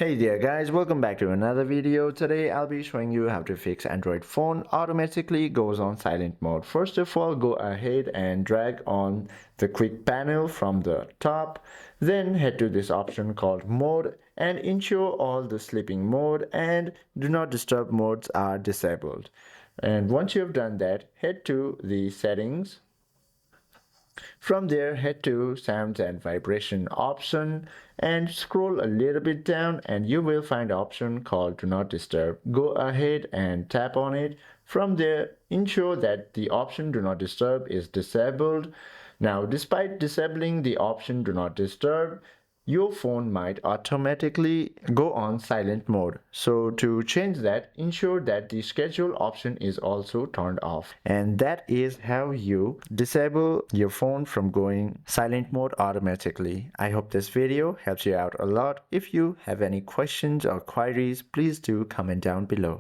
Hey there guys, welcome back to another video. Today I'll be showing you how to fix Android phone automatically goes on silent mode. First of all, go ahead and drag on the quick panel from the top. Then head to this option called mode and ensure all the sleeping mode and do not disturb modes are disabled. And once you have done that, head to the settings. From there, head to sounds and vibration option and scroll a little bit down and you will find an option called do not disturb. Go ahead and tap on it. From there, ensure that the option do not disturb is disabled. Now, despite disabling the option do not disturb, your phone might automatically go on silent mode. So to change that, ensure that the schedule option is also turned off. And that is how you disable your phone from going silent mode automatically. I hope this video helps you out a lot. If you have any questions or queries, please do comment down below.